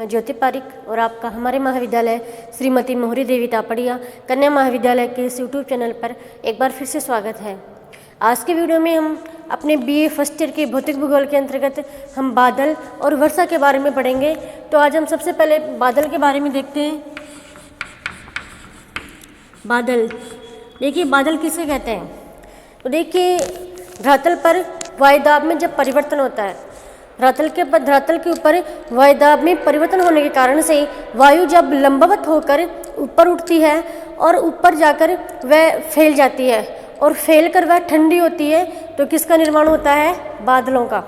मैं ज्योति पारिक और आपका हमारे महाविद्यालय श्रीमती मोहरी देवी तापड़िया कन्या महाविद्यालय के इस यूट्यूब चैनल पर एक बार फिर से स्वागत है। आज के वीडियो में हम अपने बीए फर्स्ट ईयर के भौतिक भूगोल के अंतर्गत हम बादल और वर्षा के बारे में पढ़ेंगे। तो आज हम सबसे पहले बादल के बारे में देखते हैं। बादल, देखिए बादल किसे कहते हैं। तो देखिए धरातल पर वायुदाब में जब परिवर्तन होता है, धरातल के ऊपर वायुदाब में परिवर्तन होने के कारण से वायु जब लंबवत होकर ऊपर उठती है और ऊपर जाकर वह फैल जाती है और फैल कर वह ठंडी होती है, तो किसका निर्माण होता है? बादलों का।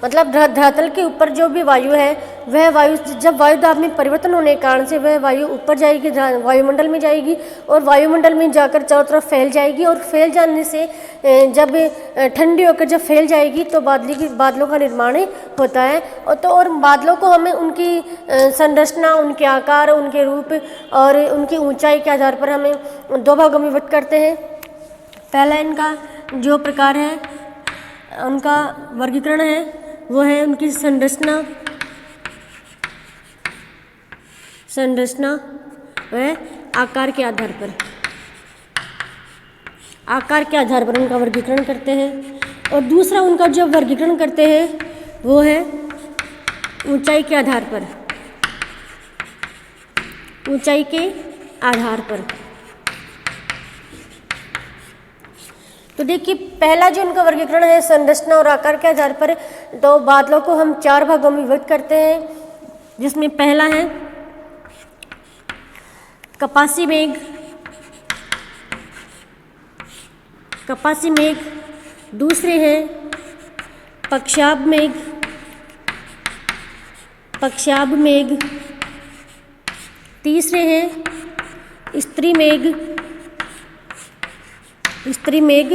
मतलब धरातल के ऊपर जो भी वायु है वह वायु जब वायुदाब में परिवर्तन होने के कारण से वह वायु ऊपर जाएगी, वायुमंडल में जाएगी और वायुमंडल में जाकर चारों तरफ फैल जाएगी और फैल जाने से जब ठंडी होकर जब फैल जाएगी तो बादलों का निर्माण होता है। और बादलों को हमें उनकी संरचना, उनके आकार, उनके रूप और उनकी ऊंचाई के आधार पर हमें दो भागों में विभक्त करते हैं। पहला इनका जो प्रकार है, उनका वर्गीकरण है वो है उनकी संरचना व आकार के आधार पर उनका वर्गीकरण करते हैं। और दूसरा उनका जो वर्गीकरण करते हैं वो है ऊंचाई के आधार पर। तो देखिए पहला जो उनका वर्गीकरण है संरचना और आकार के आधार पर, तो बादलों को हम चार भागों में विभक्त करते हैं, जिसमें पहला है कपासी मेघ, दूसरे हैं पक्षाभ मेघ, तीसरे हैं स्त्री मेघ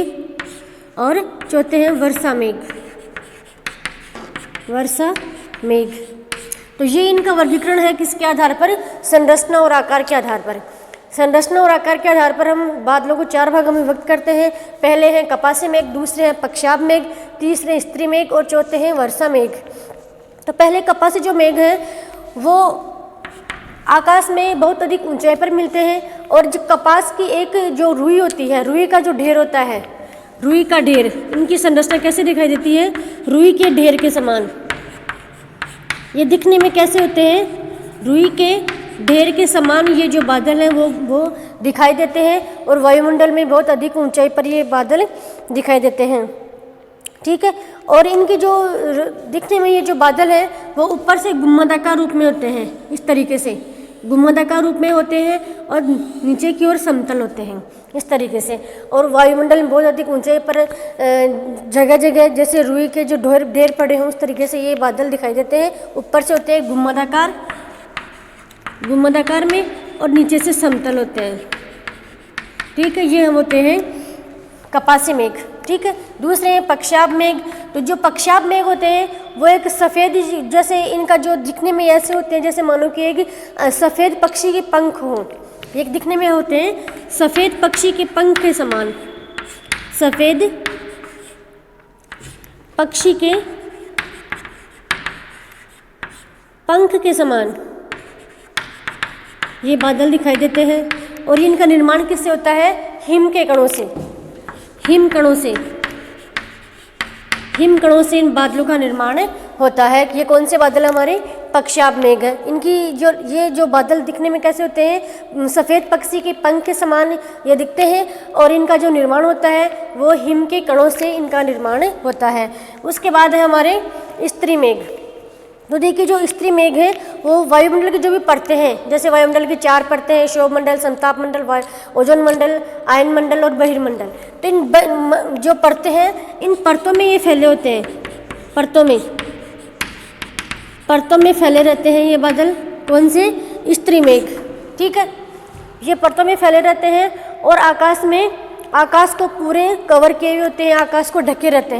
और चौथे हैं वर्षा मेघ। तो ये इनका वर्गीकरण है किसके आधार पर? संरचना और आकार के आधार पर। संरचना और आकार के आधार पर हम बादलों को चार भागों में विभक्त करते हैं। पहले हैं कपासी मेघ, दूसरे हैं पक्षाभ मेघ, तीसरे स्त्री मेघ और चौथे हैं वर्षा मेघ। तो पहले कपासी जो मेघ है वो आकाश में बहुत अधिक ऊंचाई पर मिलते हैं और जो कपास की एक जो रुई होती है, रुई का जो ढेर होता है, रुई का ढेर, इनकी संरचना कैसे दिखाई देती है? रुई के ढेर के समान। ये दिखने में कैसे होते हैं? रुई के ढेर के समान ये जो बादल हैं वो दिखाई देते हैं और वायुमंडल में बहुत अधिक ऊंचाई पर ये बादल दिखाई देते हैं। ठीक है। और इनकी जो दिखने में ये जो बादल है वो ऊपर से गुम्मदाकार रूप में होते हैं, इस तरीके से गुम्मदाकार रूप में होते हैं और नीचे की ओर समतल होते हैं, इस तरीके से। और वायुमंडल में बहुत अधिक ऊंचाई पर जगह जगह जैसे रुई के जो ढेर पड़े हैं उस तरीके से ये बादल दिखाई देते हैं। ऊपर से होते हैं गुम्मदाकार में और नीचे से समतल होते हैं। ठीक है, ये हम होते हैं कपासी मेघ। ठीक है। दूसरे हैं पक्षाभ मेघ। तो जो पक्षाभ मेघ होते हैं वो एक सफ़ेद, जैसे इनका जो दिखने में ऐसे होते हैं जैसे मानो कि एक सफ़ेद पक्षी के पंख हों। एक दिखने में होते हैं सफ़ेद पक्षी के पंख के समान, सफ़ेद पक्षी के पंख के समान ये बादल दिखाई देते हैं। और इनका निर्माण किससे होता है? हिम कणों से इन बादलों का निर्माण होता है। ये कौन से बादल हमारे? पक्षाभ मेघ है। इनकी ये जो बादल दिखने में कैसे होते हैं? सफ़ेद पक्षी के पंख के समान ये दिखते हैं और इनका जो निर्माण होता है वो हिम के कणों से इनका निर्माण होता है। उसके बाद है हमारे स्त्री मेघ। तो देखिए जो स्त्री मेघ है वो वायुमंडल की जो भी परतें हैं, जैसे वायुमंडल की चार परतें हैं, क्षोभ मंडल, संताप मंडल, ओजोन मंडल, आयन मंडल और बहिर्मंडल। तो इन जो परतें हैं इन परतों में ये फैले होते हैं, परतों में फैले रहते हैं ये बादल। कौन से? स्त्री मेघ। ठीक है, ये परतों में फैले रहते हैं और आकाश को पूरे कवर किए हुए होते हैं, आकाश को ढके रहते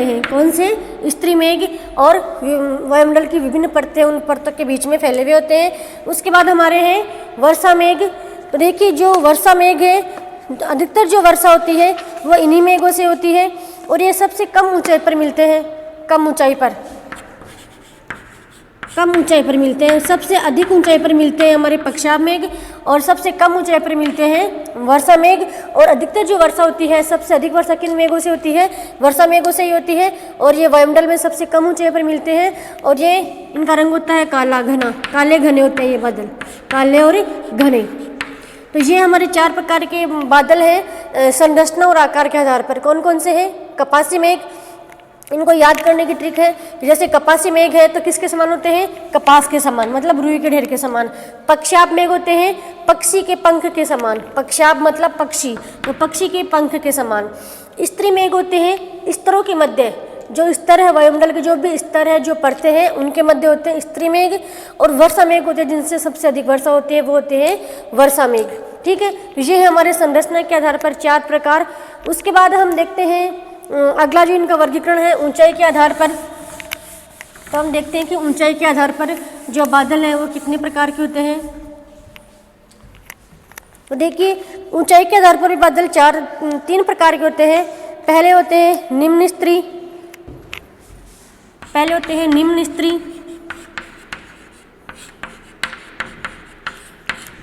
हैं। कौन से? स्त्री मेघ। और वायुमंडल की विभिन्न परतें उन परतों के बीच में फैले हुए होते हैं। उसके बाद हमारे हैं वर्षा मेघ। तो देखिए जो वर्षा मेघ है, अधिकतर जो वर्षा होती है वो इन्हीं मेघों से होती है। और ये सबसे कम ऊंचाई पर मिलते हैं, कम ऊंचाई पर मिलते हैं। सबसे अधिक ऊंचाई पर मिलते हैं हमारे पक्षाभ मेघ और सबसे कम ऊंचाई पर मिलते हैं वर्षा मेघ। और अधिकतर जो वर्षा होती है, सबसे अधिक वर्षा किन मेघों से होती है? वर्षा मेघों से ही होती है। और ये वायुमंडल में सबसे कम ऊंचाई पर मिलते हैं और ये इनका रंग होता है काला घना, काले घने होते हैं ये बादल, काले और घने। तो ये हमारे 4 प्रकार के बादल हैं संरचना और आकार के आधार पर। कौन कौन से हैं? कपासी मेघ, इनको याद करने की ट्रिक है, जैसे कपासी मेघ है तो किसके समान होते हैं? कपास के समान, मतलब रुई के ढेर के समान। पक्षाभ मेघ होते हैं पक्षी के पंख के समान, पक्षाभ मतलब पक्षी, तो पक्षी के पंख के समान। स्त्री मेघ होते हैं स्तरों के मध्य, जो स्तर है वायुमंडल के, जो भी स्तर है, जो परतें हैं, उनके मध्य होते हैं स्त्री मेघ। और वर्षा मेघ होते हैं जिनसे सबसे अधिक वर्षा होती है, वो होते हैं वर्षा मेघ। ठीक है, ये है हमारे संरचना के आधार पर 4 प्रकार। उसके बाद हम देखते हैं अगला जो इनका वर्गीकरण है ऊंचाई के आधार पर। तो हम देखते हैं कि ऊंचाई के आधार पर जो बादल हैं वो कितने प्रकार के होते हैं। तो देखिए ऊंचाई के आधार पर भी बादल 3 प्रकार के होते हैं। पहले होते हैं निम्न स्तरीय,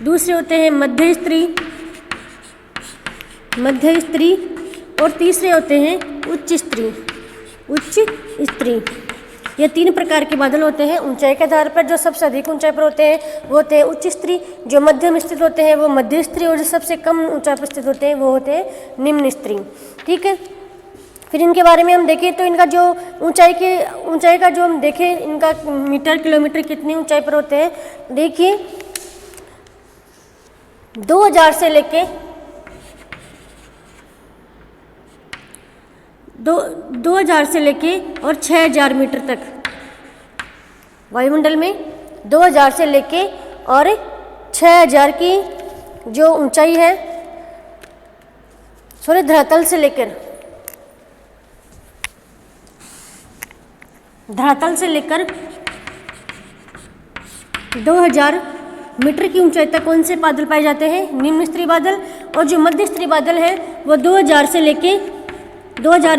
दूसरे होते हैं मध्य स्तरीय और तीसरे होते हैं उच्च स्तरीय। ये 3 प्रकार के बादल होते हैं ऊंचाई के आधार पर। जो सबसे अधिक ऊंचाई पर होते हैं वो होते हैं उच्च स्तरीय, जो मध्यम स्थित होते हैं वो मध्य स्तरीय, और जो सबसे कम ऊंचाई पर स्थित होते हैं वो होते हैं निम्न स्तरीय। ठीक है, फिर इनके बारे में हम देखें तो इनका जो ऊंचाई का जो हम देखें, इनका मीटर किलोमीटर कितनी ऊंचाई पर होते हैं। देखिए 2000 से लेके 2000 से लेके और 6000 मीटर तक वायुमंडल में 2000 से लेके और 6000 की जो ऊंचाई है, धरातल से लेकर 2000 मीटर की ऊंचाई तक कौन से बादल पाए जाते हैं? निम्न स्तरीय बादल। और जो मध्य स्तरीय बादल है वो 2000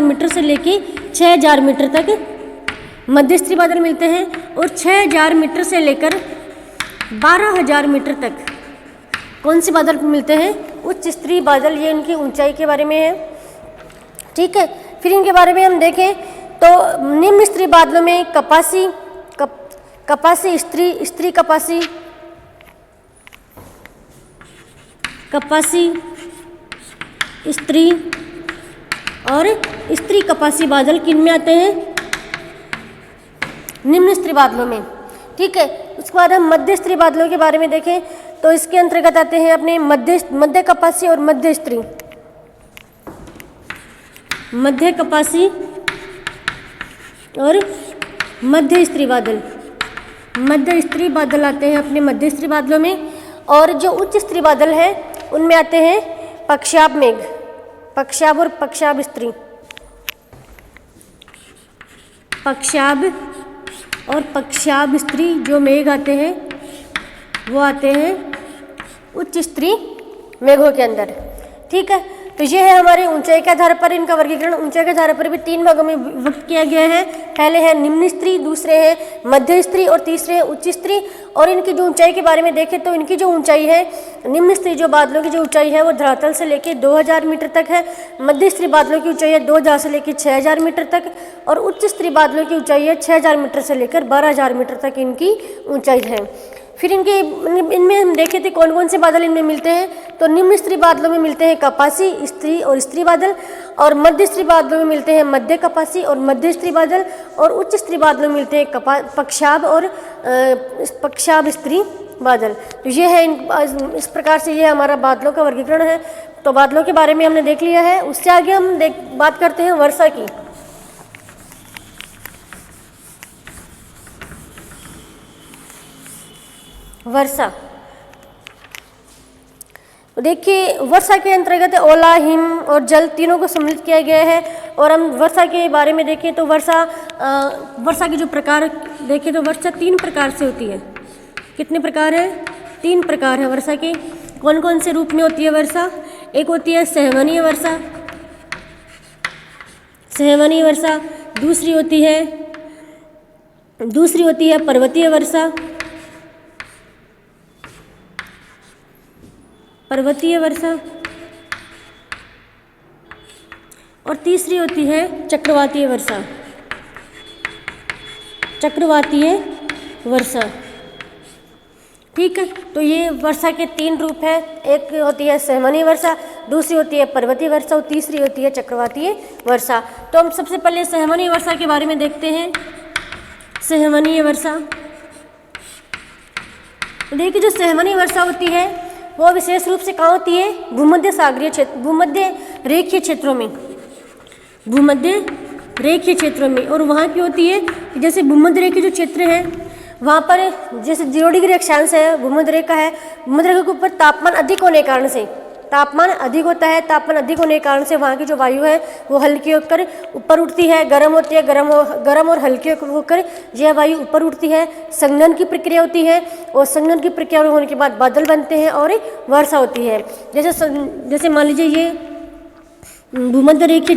मीटर से लेके 6000 मीटर तक मध्य स्तरीय बादल मिलते हैं। और 6000 मीटर से लेकर 12000 मीटर तक कौन से बादल मिलते हैं? उच्च स्तरीय बादल। ये इनकी ऊंचाई के बारे में है। ठीक है, फिर इनके बारे में हम देखें तो निम्न स्तरीय बादलों में कपासी, स्त्री कपासी, स्त्री और स्त्री कपासी बादल किन में आते हैं? निम्न स्तरीय बादलों में। ठीक है, उसके बाद हम मध्य स्तरीय बादलों के बारे में देखें तो इसके अंतर्गत आते हैं अपने मध्य कपासी और मध्य स्तरीय। मध्य कपासी और मध्य स्तरीय बादल, आते हैं अपने मध्य स्तरीय बादलों में। और जो उच्च स्तरीय बादल हैं उनमें आते हैं पक्षाभ मेघ, पक्षाभ और पक्षाभ स्तरीय, जो मेघ आते हैं वो आते हैं उच्च स्तरीय मेघों के अंदर। ठीक है, तो ये है हमारे ऊंचाई के आधार पर इनका वर्गीकरण। ऊंचाई के आधार पर भी 3 भागों में विभक्त किया गया है। पहले है निम्न स्तरीय, दूसरे है मध्य स्तरीय और तीसरे है उच्च स्तरीय। और इनकी जो ऊंचाई के बारे में देखें तो इनकी जो ऊंचाई है, निम्न स्तरीय जो बादलों की जो ऊंचाई है वो धरातल से लेकर 2000 मीटर तक है। मध्य स्तरीय बादलों की ऊंचाई है 2000 से लेकर 6000 मीटर तक। और उच्च स्तरीय बादलों की ऊंचाई है 6000 मीटर से लेकर 12000 मीटर तक इनकी ऊंचाई है। फिर इनमें हम देखे थे कौन कौन से बादल इनमें मिलते हैं। तो निम्न स्तरीय बादलों में मिलते हैं कपासी, स्त्री और स्त्री बादल। और मध्य स्तरीय बादलों में मिलते हैं मध्य कपासी और मध्य स्तरीय बादल। और उच्च स्तरीय बादलों में मिलते हैं पक्षाभ और पक्षाभ स्तरीय बादल। तो ये है इस प्रकार से ये हमारा बादलों का वर्गीकरण है। तो बादलों के बारे में हमने देख लिया है। उससे आगे हम बात करते हैं वर्षा की। वर्षा, देखिए वर्षा के अंतर्गत ओला, हिम और जल तीनों को सम्मिलित किया गया है। और हम वर्षा के बारे में देखें तो वर्षा के जो प्रकार देखें तो वर्षा 3 प्रकार से होती है। कितने प्रकार है? 3 प्रकार है वर्षा के। कौन कौन से रूप में होती है वर्षा? एक होती है संवहनीय वर्षा, संवहनीय वर्षा। दूसरी होती है पर्वतीय वर्षा। और तीसरी होती है चक्रवातीय वर्षा। ठीक है, तो ये वर्षा के 3 रूप है। एक होती है संवहनीय वर्षा, दूसरी होती है पर्वतीय वर्षा और तीसरी होती है चक्रवातीय वर्षा। तो हम सबसे पहले संवहनीय वर्षा के बारे में देखते हैं। संवहनीय वर्षा, देखिए जो संवहनीय वर्षा होती है वो विशेष रूप से कहाँ होती है? भूमध्य रेखीय क्षेत्रों में। और वहाँ की होती है जैसे भूमध्य रेखीय जो क्षेत्र है वहाँ पर जैसे 0 डिग्री अक्षांश है, भूमध्य रेखा है, भूमध्य रेखा के ऊपर तापमान अधिक होने के कारण से तापमान अधिक होने के कारण से वहाँ की जो वायु है वो हल्की होकर ऊपर उठती है, गर्म होती है, गर्म और हल्की होकर यह वायु ऊपर उठती है। संघनन की प्रक्रिया होती है और संघनन की प्रक्रिया होने के बाद बादल बनते हैं और वर्षा होती है। जैसे मान लीजिए ये भूमध्य रेखीय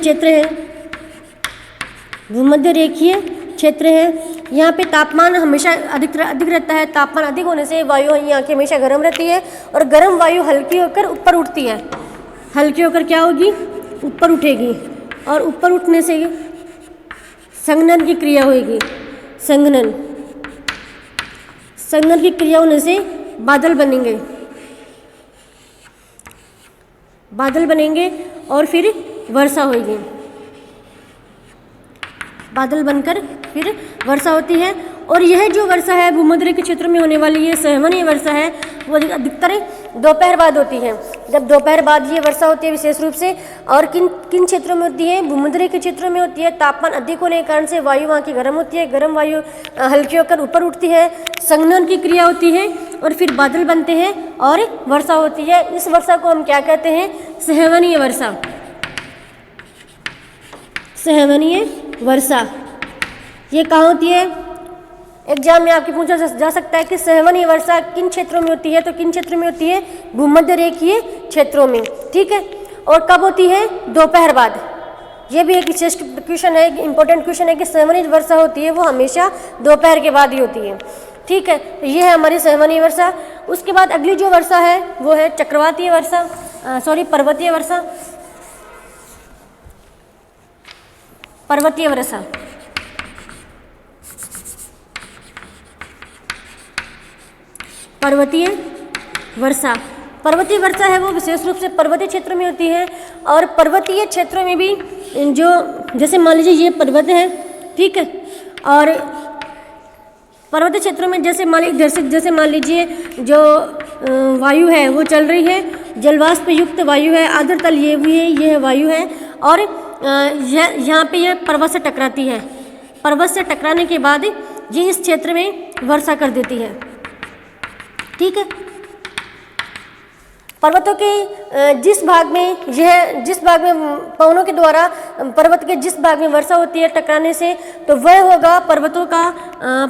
क्षेत्र है। यहाँ पे तापमान हमेशा अधिक रहता है। तापमान अधिक होने से वायु यहाँ की हमेशा गर्म रहती है और गर्म वायु हल्की होकर ऊपर उठती है। हल्की होकर क्या होगी? ऊपर उठेगी और ऊपर उठने से संघनन की क्रिया होगी। संघनन की क्रिया होने से बादल बनेंगे और फिर वर्षा होगी। बादल बनकर फिर वर्षा होती है। और यह जो वर्षा है भूमध्य रेखीय क्षेत्र में होने वाली ये संवहनीय वर्षा है वो अधिकतर दोपहर बाद होती है। जब दोपहर बाद ये वर्षा होती है विशेष रूप से। और किन क्षेत्रों में होती है? भूमध्य रेखीय क्षेत्रों में होती है। तापमान अधिक होने के कारण से वायु वहाँ की गर्म होती है, गर्म वायु हल्की होकर ऊपर उठती है, संघनन की क्रिया होती है और फिर बादल बनते हैं और वर्षा होती है। इस वर्षा को हम क्या कहते हैं? संवहनीय वर्षा। ये कहाँ होती है? एग्जाम में आपके पूछा जा सकता है कि संवहनीय वर्षा किन क्षेत्रों में होती है? तो किन क्षेत्रों में होती है? भूमध्य रेखीय क्षेत्रों में। ठीक है, और कब होती है? दोपहर बाद। ये भी एक विशेष क्वेश्चन है, इंपॉर्टेंट क्वेश्चन है कि संवहनीय वर्षा होती है वो हमेशा दोपहर के बाद ही होती है। ठीक है, तो ये है हमारी संवहनीय वर्षा। उसके बाद अगली जो वर्षा है वो है पर्वतीय वर्षा है वो विशेष रूप से पर्वतीय क्षेत्र में होती है। और पर्वतीय क्षेत्रों में भी जो जैसे मान लीजिए ये पर्वत है, ठीक है, और पर्वतीय क्षेत्रों में जैसे मान लीजिए जो वायु है वो चल रही है, जलवाष्प युक्त वायु है, आर्द्रता लिए हुई है, यह वायु है। और यहाँ पे यह पर्वत से टकराती है। पर्वत से टकराने के बाद ये इस क्षेत्र में वर्षा कर देती है। ठीक है, पर्वतों के जिस भाग में पवनों के द्वारा पर्वत के जिस भाग में वर्षा होती है टकराने से, तो वह होगा पर्वतों का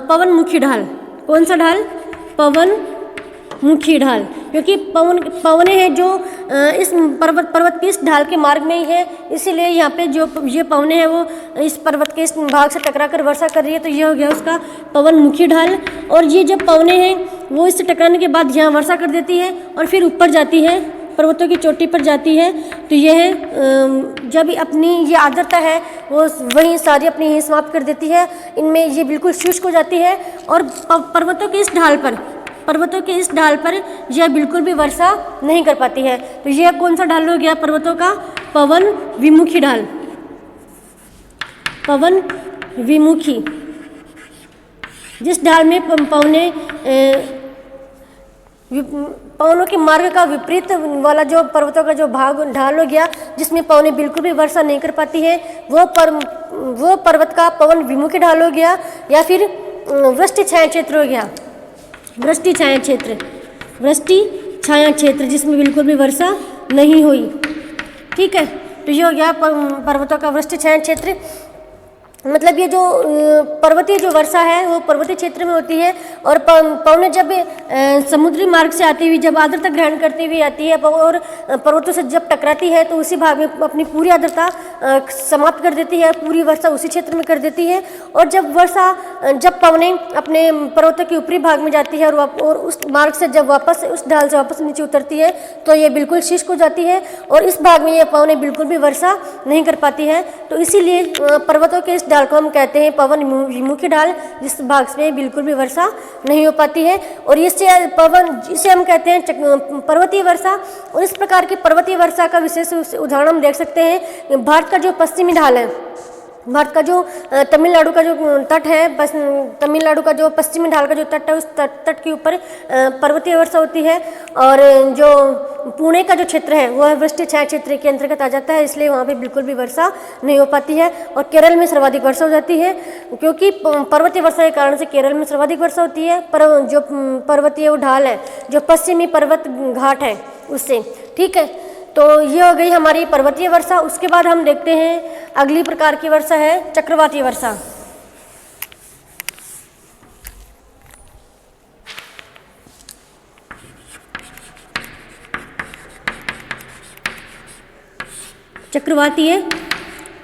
पवनमुखी ढाल। कौन सा ढाल? पवनमुखी ढाल, क्योंकि पवने हैं जो इस पर्वत की इस ढाल के मार्ग में ही है, इसीलिए यहाँ पे जो ये पवने हैं वो इस पर्वत के इस भाग से टकराकर वर्षा कर रही है, तो ये हो गया उसका पवनमुखी ढाल। और ये जब पवने हैं वो इससे टकराने के बाद यहाँ वर्षा कर देती है और फिर ऊपर जाती है, पर्वतों की चोटी पर जाती है। तो यह जब अपनी ये आर्द्रता है वो वहीं सारी अपनी ही समाप्त कर देती है, इनमें ये बिल्कुल शुष्क हो जाती है। और पर्वतों के इस ढाल पर यह बिल्कुल भी वर्षा नहीं कर पाती है। तो यह कौन सा ढाल हो गया? पर्वतों का पवन विमुखी ढाल। पवन विमुखी, जिस ढाल में पवनों के मार्ग का विपरीत वाला जो पर्वतों का जो ढाल हो गया, जिसमें पवनें बिल्कुल भी वर्षा नहीं कर पाती है, वो पर्वत का पवन विमुखी ढाल हो गया, या फिर वृष्टि छाया क्षेत्र हो गया। वृष्टि छाया क्षेत्र जिसमें बिल्कुल भी वर्षा नहीं हुई। ठीक है, तो ये हो गया पर्वतों का वृष्टि छाया क्षेत्र। मतलब ये जो पर्वतीय जो वर्षा है वो पर्वतीय क्षेत्र में होती है और पवनें जब समुद्री मार्ग से आती हुई जब आर्द्रता ग्रहण करती हुई आती है और पर्वतों से जब टकराती है तो उसी भाग में अपनी पूरी आर्द्रता समाप्त कर देती है, पूरी वर्षा उसी क्षेत्र में कर देती है। और जब पवनें अपने पर्वतों के ऊपरी भाग में जाती है और उस मार्ग से जब वापस उस ढाल से वापस नीचे उतरती है तो ये बिल्कुल शुष्क हो जाती है और इस भाग में ये पवनें बिल्कुल भी वर्षा नहीं कर पाती है। तो इसीलिए पर्वतों के इस ढाल को हम कहते हैं पवन विमुखी ढाल, जिस भाग में बिल्कुल भी वर्षा नहीं हो पाती है और इसे हम कहते हैं पर्वतीय वर्षा। और इस प्रकार की पर्वतीय वर्षा का विशेष उदाहरण हम देख सकते हैं भारत का जो पश्चिमी ढाल है, भारत का जो तमिलनाडु का जो तट है, तमिलनाडु का जो पश्चिमी ढाल का जो तट है उस तट के ऊपर पर्वतीय वर्षा होती है। और जो पुणे का जो क्षेत्र है वह वृष्टि छाया क्षेत्र के अंतर्गत आ जाता है, इसलिए वहाँ पे बिल्कुल भी वर्षा नहीं हो पाती है। और केरल में सर्वाधिक वर्षा हो जाती है क्योंकि पर्वतीय वर्षा के कारण से केरल में सर्वाधिक वर्षा होती है। पर जो पर्वतीय ढाल है, जो पश्चिमी पर्वत घाट है उससे, ठीक है। तो ये हो गई हमारी पर्वतीय वर्षा। उसके बाद हम देखते हैं अगली प्रकार की वर्षा है चक्रवातीय वर्षा। चक्रवातीय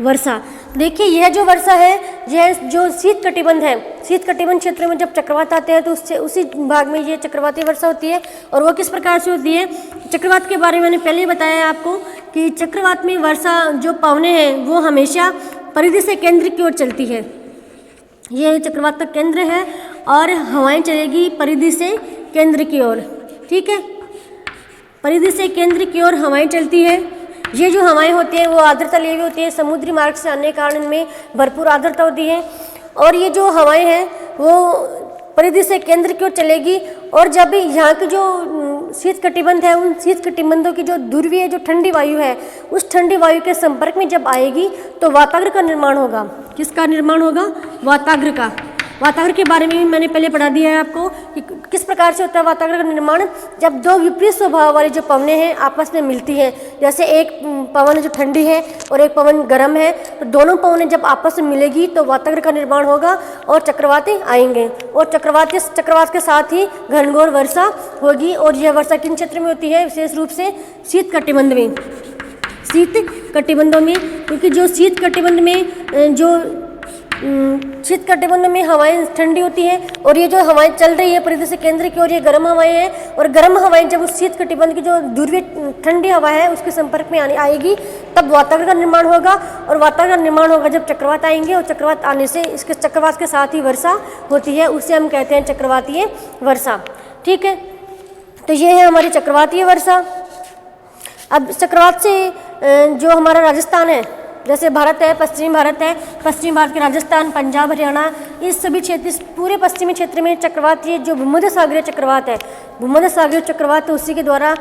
वर्षा, देखिए यह जो वर्षा है यह जो शीत कटिबंध है, शीत कटिबंध क्षेत्र में जब चक्रवात आते हैं तो उससे उसी भाग में ये चक्रवातीय वर्षा होती है। और वो किस प्रकार से होती है, चक्रवात के बारे में मैंने पहले ही बताया आपको कि चक्रवात में वर्षा जो पवनें हैं वो हमेशा परिधि से केंद्र की ओर चलती है। ये चक्रवात का केंद्र है और हवाएं चलेगी परिधि से केंद्र की ओर, ठीक है। परिधि से केंद्र की ओर हवाएं चलती है। ये जो हवाएं होती हैं वो आर्द्रता लिए हुई होती है, समुद्री मार्ग से आने के कारण इनमें भरपूर आर्द्रता होती है। और ये जो हवाएं हैं वो परिधि से केंद्र की ओर चलेगी और जब यहाँ की जो शीत कटिबंध है उन शीत कटिबंधों की जो ध्रुवीय जो ठंडी वायु है उस ठंडी वायु के संपर्क में जब आएगी तो वाताग्र का निर्माण होगा। किसका निर्माण होगा, वाताग्र का। वाताग्र के बारे में भी मैंने पहले पढ़ा दिया है आपको कि किस प्रकार से होता है वाताग्र का निर्माण। जब दो विपरीत स्वभाव वाली जो पवनें हैं आपस में मिलती हैं, जैसे एक पवन जो ठंडी है और एक पवन गर्म है, तो दोनों पवनें जब आपस में मिलेगी तो वाताग्र का निर्माण होगा और चक्रवातें आएंगे और चक्रवात के साथ ही घनघोर वर्षा होगी। और यह वर्षा किन क्षेत्र में होती है, विशेष रूप से शीत कटिबंध में, शीत कटिबंधों में। क्योंकि जो शीत कटिबंध में हवाएं ठंडी होती हैं और ये जो हवाएं चल रही है परिधि से केंद्र की ओर ये गर्म हवाएं हैं और गर्म हवाएं जब उस शीत कटिबंध की जो ध्रुवीय ठंडी हवा है उसके संपर्क में आएगी तब वाताग्र का निर्माण होगा। और वाताग्र का निर्माण होगा जब चक्रवात आएंगे और चक्रवात आने से इसके चक्रवात के साथ ही वर्षा होती है, उसे हम कहते हैं चक्रवातीय वर्षा, ठीक है। तो ये है हमारी चक्रवातीय वर्षा। अब चक्रवात से जो हमारा राजस्थान है, जैसे भारत है, पश्चिमी भारत है, पश्चिमी भारत के राजस्थान, पंजाब, हरियाणा, इस सभी क्षेत्र, इस पूरे पश्चिमी क्षेत्र में चक्रवात, ये जो भूमध्य सागरीय चक्रवात है, भूमध्य सागरीय चक्रवात, तो उसी के द्वारा